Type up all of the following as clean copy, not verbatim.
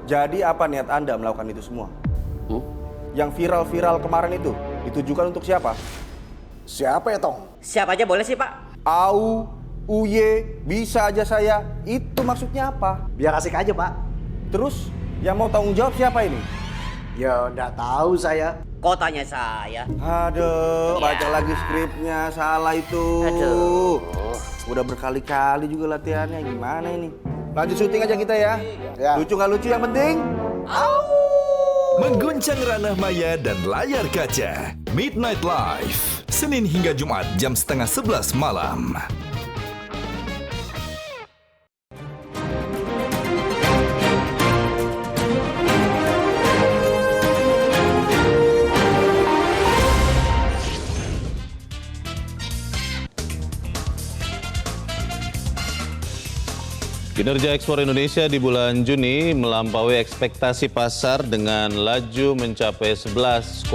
Jadi apa niat Anda melakukan itu semua? Hmm? Yang viral-viral kemarin itu ditujukan untuk siapa? Siapa ya, Tong? Siapa aja boleh sih, Pak? Au, Uye, bisa aja saya. Itu maksudnya apa? Biar asik aja, Pak. Terus yang mau tanggung jawab siapa ini? Ya, nggak tahu saya. Kok tanya saya? Aduh, Ya. baca lagi skripnya, salah itu. Aduh. Udah berkali-kali juga latihannya, gimana ini? Lanjut syuting aja kita ya. Ya. Lucu nggak lucu yang penting? Mengguncang ranah maya dan layar kaca. Midnight Live, Senin hingga Jumat jam 10:30 malam. Kinerja ekspor Indonesia di bulan Juni melampaui ekspektasi pasar dengan laju mencapai 11,29%.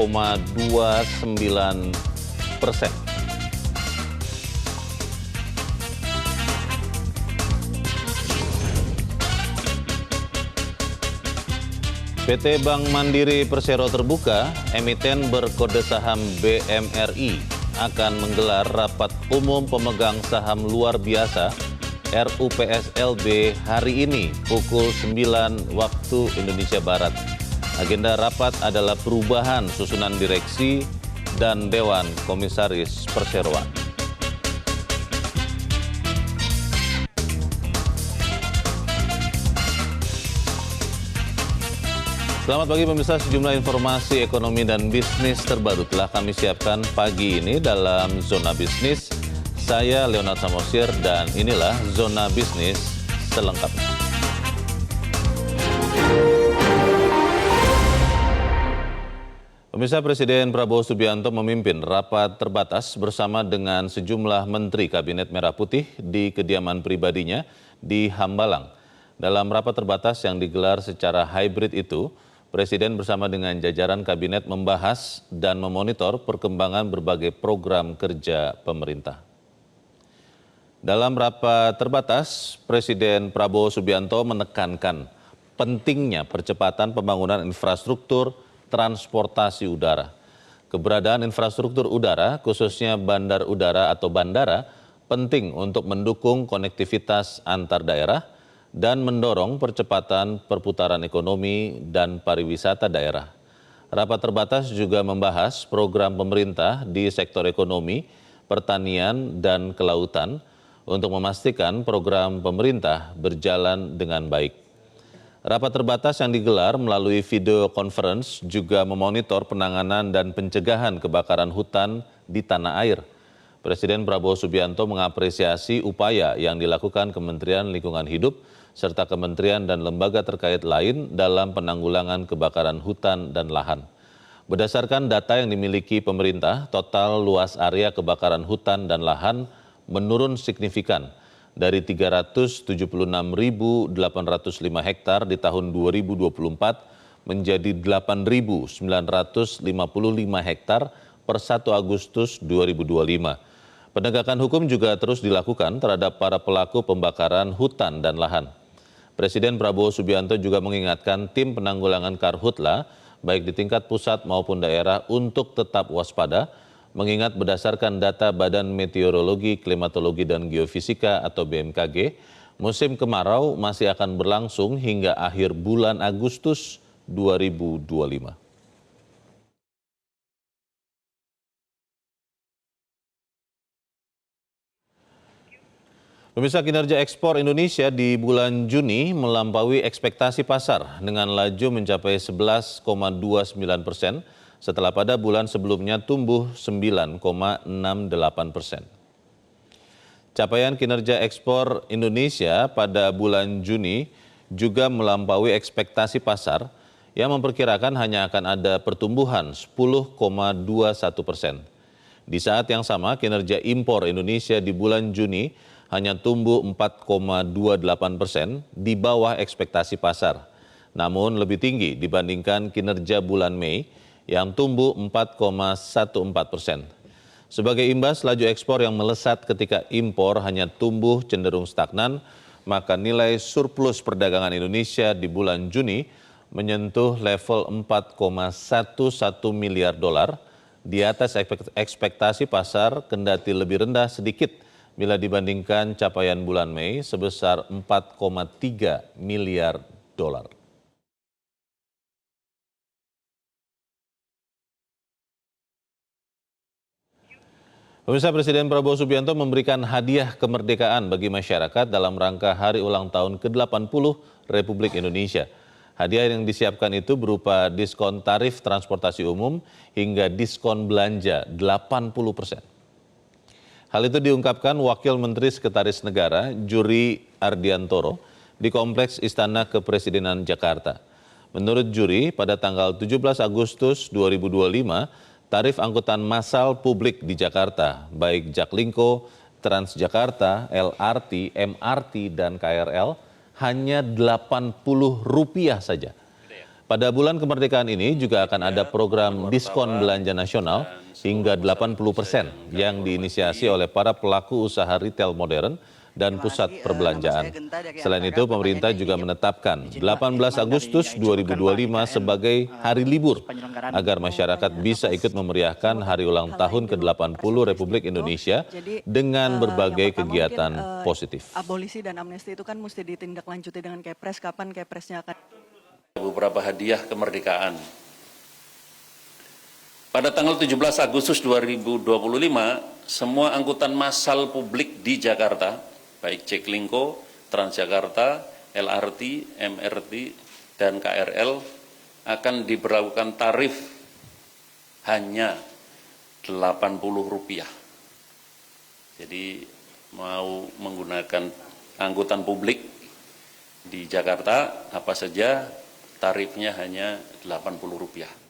PT Bank Mandiri Persero Terbuka, emiten berkode saham BMRI, akan menggelar rapat umum pemegang saham luar biasa RUPSLB hari ini pukul 9 waktu Indonesia Barat. Agenda rapat adalah perubahan susunan direksi dan Dewan Komisaris Perseroan. Selamat pagi pemirsa, sejumlah informasi ekonomi dan bisnis terbaru telah kami siapkan pagi ini dalam Zona Bisnis. Saya Leonard Samosir dan inilah Zona Bisnis selengkapnya. Pemirsa, Presiden Prabowo Subianto memimpin rapat terbatas bersama dengan sejumlah Menteri Kabinet Merah Putih di kediaman pribadinya di Hambalang. Dalam rapat terbatas yang digelar secara hybrid itu, Presiden bersama dengan jajaran kabinet membahas dan memonitor perkembangan berbagai program kerja pemerintah. Dalam rapat terbatas, Presiden Prabowo Subianto menekankan pentingnya percepatan pembangunan infrastruktur transportasi udara. Keberadaan infrastruktur udara, khususnya bandar udara atau bandara, penting untuk mendukung konektivitas antar daerah dan mendorong percepatan perputaran ekonomi dan pariwisata daerah. Rapat terbatas juga membahas program pemerintah di sektor ekonomi, pertanian, dan kelautan, untuk memastikan program pemerintah berjalan dengan baik. Rapat terbatas yang digelar melalui video conference juga memonitor penanganan dan pencegahan kebakaran hutan di tanah air. Presiden Prabowo Subianto mengapresiasi upaya yang dilakukan Kementerian Lingkungan Hidup serta kementerian dan lembaga terkait lain dalam penanggulangan kebakaran hutan dan lahan. Berdasarkan data yang dimiliki pemerintah, total luas area kebakaran hutan dan lahan menurun signifikan dari 376.805 hektar di tahun 2024 menjadi 8.955 hektar per 1 Agustus 2025. Penegakan hukum juga terus dilakukan terhadap para pelaku pembakaran hutan dan lahan. Presiden Prabowo Subianto juga mengingatkan tim penanggulangan Karhutla, baik di tingkat pusat maupun daerah, untuk tetap waspada, mengingat berdasarkan data Badan Meteorologi, Klimatologi, dan Geofisika atau BMKG, musim kemarau masih akan berlangsung hingga akhir bulan Agustus 2025. Pemirsa, kinerja ekspor Indonesia di bulan Juni melampaui ekspektasi pasar dengan laju mencapai 11,29%, setelah pada bulan sebelumnya tumbuh 9,68%. Capaian kinerja ekspor Indonesia pada bulan Juni juga melampaui ekspektasi pasar yang memperkirakan hanya akan ada pertumbuhan 10,21%. Di saat yang sama, kinerja impor Indonesia di bulan Juni hanya tumbuh 4,28%, di bawah ekspektasi pasar. Namun lebih tinggi dibandingkan kinerja bulan Mei yang tumbuh 4,14%. Sebagai imbas, laju ekspor yang melesat ketika impor hanya tumbuh cenderung stagnan maka nilai surplus perdagangan Indonesia di bulan Juni menyentuh level 4,11 miliar dolar, di atas ekspektasi pasar, kendati lebih rendah sedikit bila dibandingkan capaian bulan Mei sebesar 4,3 miliar dolar. Pemirsa, Presiden Prabowo Subianto memberikan hadiah kemerdekaan bagi masyarakat dalam rangka hari ulang tahun ke-80 Republik Indonesia. Hadiah yang disiapkan itu berupa diskon tarif transportasi umum hingga diskon belanja 80%. Hal itu diungkapkan Wakil Menteri Sekretaris Negara Juri Ardiantoro di Kompleks Istana Kepresidenan Jakarta. Menurut Juri, pada tanggal 17 Agustus 2025, tarif angkutan massal publik di Jakarta, baik Jaklingko, Transjakarta, LRT, MRT, dan KRL, hanya Rp80 saja. Pada bulan kemerdekaan ini juga akan ada program diskon belanja nasional hingga 80% yang diinisiasi oleh para pelaku usaha retail modern dan pusat perbelanjaan. Selain itu, pemerintah juga menetapkan 18 Agustus 2025 sebagai hari libur agar masyarakat bisa ikut memeriahkan hari ulang tahun ke-80 Republik Indonesia dengan berbagai kegiatan positif. Abolisi dan amnesti itu kan mesti ditindaklanjuti dengan Kepres. Kapan Kepresnya akan? Beberapa hadiah kemerdekaan. Pada tanggal 17 Agustus 2025, semua angkutan massal publik di Jakarta, baik Jaklingko, Transjakarta, LRT, MRT, dan KRL akan diberlakukan tarif hanya Rp80. Jadi mau menggunakan angkutan publik di Jakarta apa saja tarifnya hanya Rp80.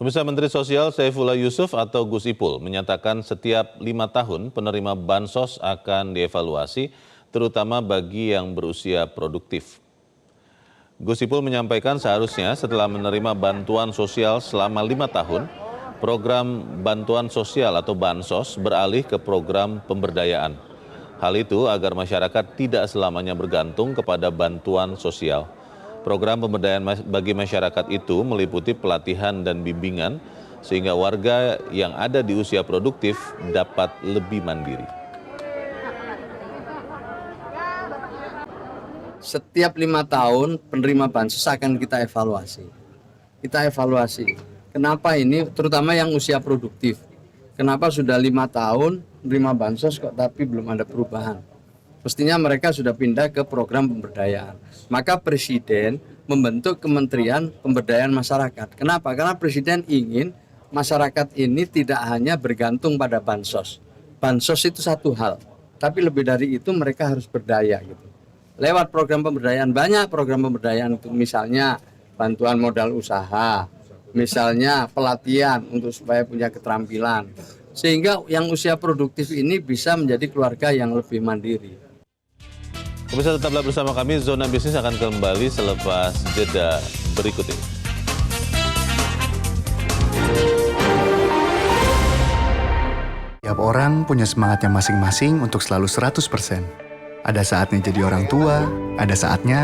Pemirsa, Menteri Sosial Saifullah Yusuf atau Gus Ipul menyatakan setiap 5 tahun penerima bansos akan dievaluasi, terutama bagi yang berusia produktif. Gus Ipul menyampaikan seharusnya setelah menerima bantuan sosial selama 5 tahun, program bantuan sosial atau bansos beralih ke program pemberdayaan. Hal itu agar masyarakat tidak selamanya bergantung kepada bantuan sosial. Program pemberdayaan bagi masyarakat itu meliputi pelatihan dan bimbingan sehingga warga yang ada di usia produktif dapat lebih mandiri. Setiap 5 tahun penerima bansos akan kita evaluasi. Kenapa ini, terutama yang usia produktif. Kenapa sudah 5 tahun menerima bansos kok tapi belum ada perubahan. Mestinya mereka sudah pindah ke program pemberdayaan. Maka Presiden membentuk Kementerian Pemberdayaan Masyarakat. Kenapa? Karena Presiden ingin masyarakat ini tidak hanya bergantung pada bansos. Bansos itu satu hal, tapi lebih dari itu mereka harus berdaya gitu. Lewat program pemberdayaan, banyak program pemberdayaan itu, misalnya bantuan modal usaha, misalnya pelatihan untuk supaya punya keterampilan. Sehingga yang usia produktif ini bisa menjadi keluarga yang lebih mandiri. Pemirsa, tetaplah bersama kami, Zona Bisnis akan kembali selepas jeda berikut ini. Tiap orang punya semangatnya masing-masing untuk selalu 100%. Ada saatnya jadi orang tua, ada saatnya